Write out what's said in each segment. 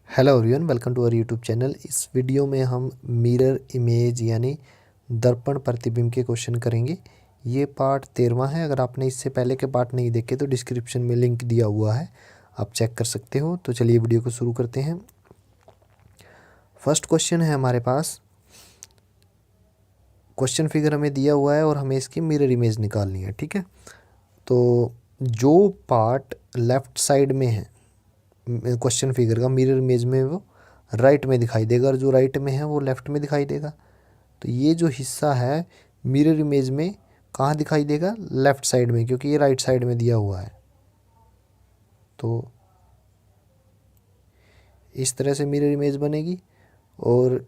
Hello everyone, welcome to our YouTube channel. इस video में हम मिरर इमेज यानी दर्पण प्रतिबिंब के क्वेश्चन करेंगे। ये पार्ट 13वां है। अगर आपने इससे पहले के पार्ट नहीं देखे तो डिस्क्रिप्शन में लिंक दिया हुआ है, आप चेक कर सकते हो। तो चलिए वीडियो को शुरू करते हैं। फर्स्ट क्वेश्चन है हमारे पास, क्वेश्चन फिगर हमें दिया हुआ है और हमें इसकी मिरर इमेज निकालनी है। ठीक है, तो जो पार्ट लेफ्ट साइड में है क्वेश्चन फिगर का, मिरर इमेज में वो राइट में दिखाई देगा और जो राइट में है वो लेफ्ट में दिखाई देगा। तो ये जो हिस्सा है मिरर इमेज में कहाँ दिखाई देगा? लेफ्ट साइड में, क्योंकि ये राइट साइड में दिया हुआ है। तो इस तरह से मिरर इमेज बनेगी और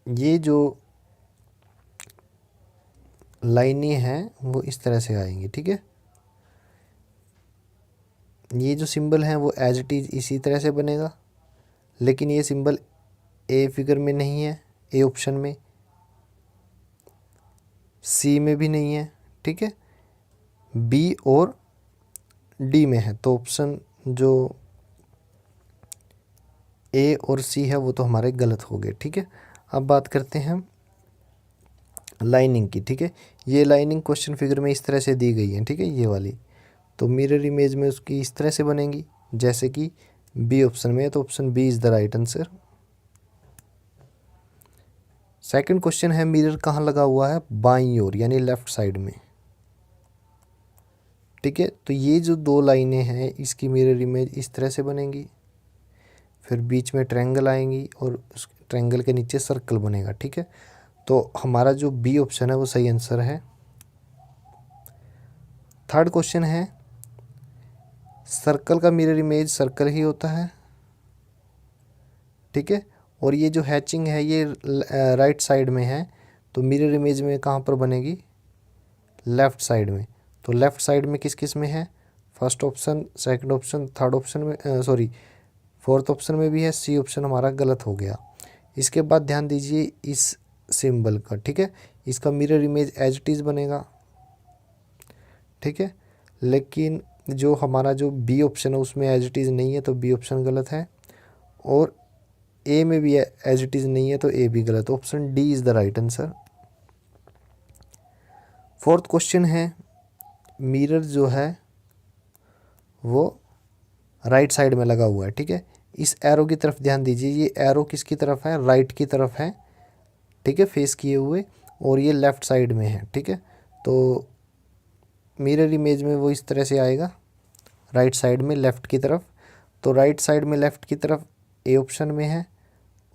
ये जो लाइनें हैं वो इस तरह से आएंगी। ठीक है, ये जो सिंबल है वो एज इट इज़ इसी तरह से बनेगा, लेकिन ये सिंबल ए फिगर में नहीं है, ए ऑप्शन में, सी में भी नहीं है। ठीक है, बी और डी में है। तो ऑप्शन जो ए और सी है वो तो हमारे गलत हो गए। ठीक है, अब बात करते हैं लाइनिंग की। ठीक है, ये लाइनिंग क्वेश्चन फिगर में इस तरह से दी गई है। ठीक है, ये वाली तो मिरर इमेज में उसकी इस तरह से बनेंगी जैसे कि बी ऑप्शन में है। तो option B is the right answer. Second question है, मिरर कहाँ लगा हुआ है? बाईं ओर यानी लेफ्ट साइड में। ठीक है, तो ये जो दो लाइनें हैं इसकी मिरर इमेज इस तरह से बनेंगी, फिर बीच में ट्रायंगल आएंगी और उस ट्रायंगल के नीचे सर्कल बनेगा। ठीक है, तो हमारा जो बी ऑप्शन है वो सही आंसर है। थर्ड क्वेश्चन है, सर्कल का मिरर इमेज सर्कल ही होता है। ठीक है, और ये जो हैचिंग है ये राइट साइड में है, तो मिरर इमेज में कहाँ पर बनेगी? लेफ़्ट साइड में। तो लेफ़्ट साइड में किस किस में है? First option, second option, third option में, सॉरी फोर्थ ऑप्शन में भी है। सी ऑप्शन हमारा गलत हो गया। इसके बाद ध्यान दीजिए इस सिंबल का। ठीक है, इसका mirror image as it is बनेगा। ठीक है, लेकिन जो हमारा जो बी ऑप्शन है उसमें एज इट इज़ नहीं है, तो बी ऑप्शन गलत है। और ए में भी एज इट इज़ नहीं है, तो ए भी गलत। Option D is the right answer. Fourth question है, मिरर जो है वो राइट साइड में लगा हुआ है। ठीक है, इस एरो की तरफ ध्यान दीजिए। ये एरो किसकी तरफ है? राइट की तरफ है। ठीक है, फेस किए हुए, और ये लेफ़्ट साइड में है। ठीक है, तो मिरर इमेज में वो इस तरह से आएगा, राइट साइड में लेफ़्ट की तरफ। तो राइट साइड में लेफ़्ट की तरफ ए ऑप्शन में है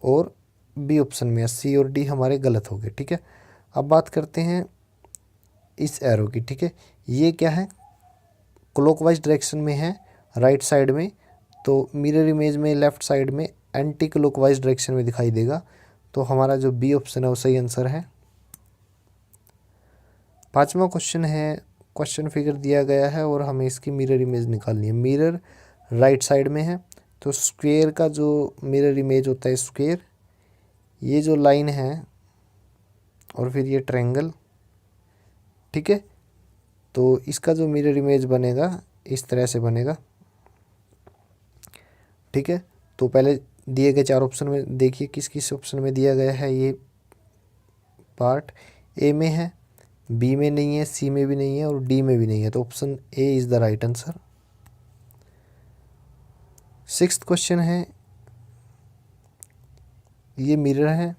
और बी ऑप्शन में है। सी और डी हमारे गलत हो गए। ठीक है, अब बात करते हैं इस एरो की। ठीक है, ये क्या है? क्लॉकवाइज डायरेक्शन में है, राइट साइड में। तो मिरर इमेज में लेफ़्ट साइड में एंटी क्लॉकवाइज डायरेक्शन में दिखाई देगा। तो हमारा जो बी ऑप्शन है वो सही आंसर है। पांचवा क्वेश्चन है, क्वेश्चन फिगर दिया गया है और हमें इसकी मिरर इमेज निकालनी है। मिरर राइट साइड में है, तो स्क्वायर का जो मिरर इमेज होता है स्क्वायर, ये जो लाइन है और फिर ये ट्रायंगल। ठीक है, तो इसका जो मिरर इमेज बनेगा इस तरह से बनेगा। ठीक है, तो पहले दिए गए चार ऑप्शन में देखिए किस किस ऑप्शन में दिया गया है। ये पार्ट ए में है, बी में नहीं है, सी में भी नहीं है और डी में भी नहीं है। तो option A is the right answer. Sixth question है, ये मिरर है,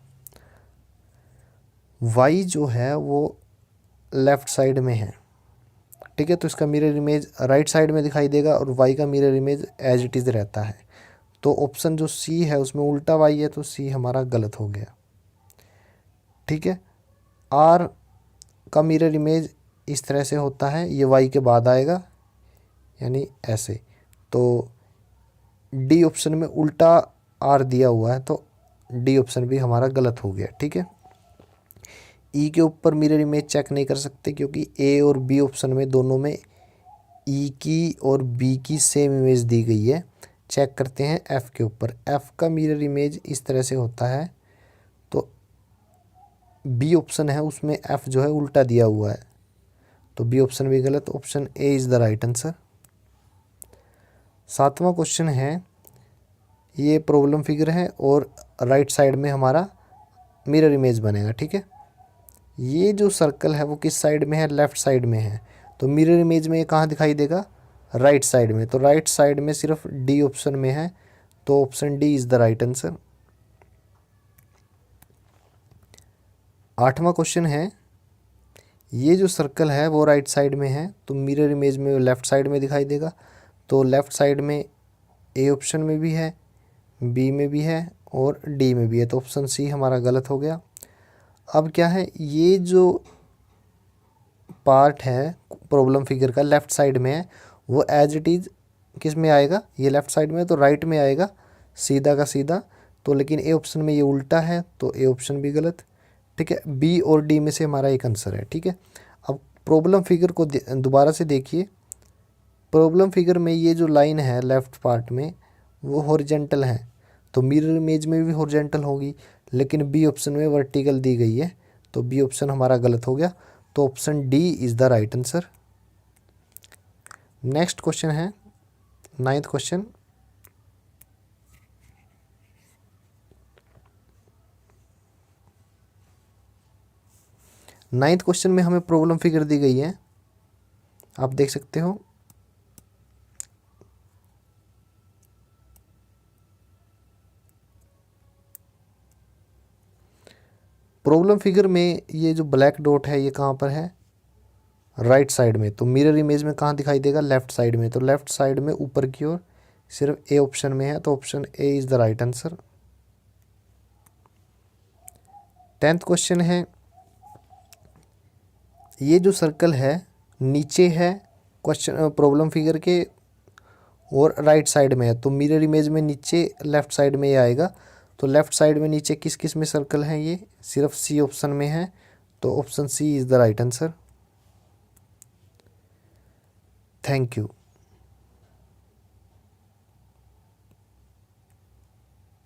वाई जो है वो लेफ़्ट साइड में है। ठीक है, तो इसका मिरर इमेज राइट साइड में दिखाई देगा और वाई का mirror image as it is रहता है। तो ऑप्शन जो सी है उसमें उल्टा वाई है, तो सी हमारा गलत हो गया। ठीक है, आर का मिरर इमेज इस तरह से होता है, ये वाई के बाद आएगा यानी ऐसे। तो डी ऑप्शन में उल्टा आर दिया हुआ है, तो डी ऑप्शन भी हमारा गलत हो गया। ठीक है, ई के ऊपर मिरर इमेज चेक नहीं कर सकते क्योंकि ए और बी ऑप्शन में दोनों में ई की और बी की सेम इमेज दी गई है। चेक करते हैं एफ़ के ऊपर। एफ़ का मिरर इमेज इस तरह से होता है, तो बी ऑप्शन है उसमें एफ़ जो है उल्टा दिया हुआ है, तो बी ऑप्शन भी गलत। Option A is the right answer. 7वां क्वेश्चन है, ये प्रॉब्लम फिगर है और राइट साइड में हमारा मिरर इमेज बनेगा। ठीक है, ये जो सर्कल है वो किस साइड में है, लेफ्ट साइड में है। तो मिरर इमेज में ये कहाँ दिखाई देगा, राइट साइड में। तो राइट साइड में सिर्फ डी ऑप्शन में है, तो option D is the right answer. 8वां क्वेश्चन है, ये जो सर्कल है वो राइट साइड में है, तो मिरर इमेज में लेफ्ट साइड में दिखाई देगा। तो लेफ्ट साइड में ए ऑप्शन में भी है, बी में भी है और डी में भी है, तो ऑप्शन सी हमारा गलत हो गया। अब क्या है, ये जो पार्ट है प्रॉब्लम फिगर का लेफ़्ट साइड में है, वो एज इट इज़ किस में आएगा, ये लेफ़्ट साइड में है तो राइट में आएगा, सीधा का सीधा। तो लेकिन ए ऑप्शन में ये उल्टा है, तो ए ऑप्शन भी गलत। ठीक है, बी और डी में से हमारा एक आंसर है। ठीक है, अब प्रॉब्लम फिगर को दोबारा से देखिए। प्रॉब्लम फिगर में ये जो लाइन है लेफ़्ट पार्ट में वो हॉरिजेंटल है, तो मिरर इमेज में भी हॉरिजेंटल होगी, लेकिन बी ऑप्शन में वर्टिकल दी गई है, तो बी ऑप्शन हमारा गलत हो गया। तो option D is the right answer. Next question है 9th क्वेश्चन। नाइन्थ क्वेश्चन में हमें प्रॉब्लम फिगर दी गई है, आप देख सकते हो। प्रॉब्लम फिगर में ये जो ब्लैक डॉट है ये कहाँ पर है, राइट साइड में। तो मिरर इमेज में कहाँ दिखाई देगा, लेफ्ट साइड में। तो लेफ्ट साइड में ऊपर की ओर सिर्फ ए ऑप्शन में है, तो option A is the right answer. 10th question है, ये जो सर्कल है नीचे है क्वेश्चन प्रॉब्लम फिगर के और राइट साइड में है, तो मिरर इमेज में नीचे लेफ़्ट साइड में ये आएगा। तो लेफ़्ट साइड में नीचे किस किस में सर्कल है, ये सिर्फ सी ऑप्शन में है, तो option C is the right answer. Thank you.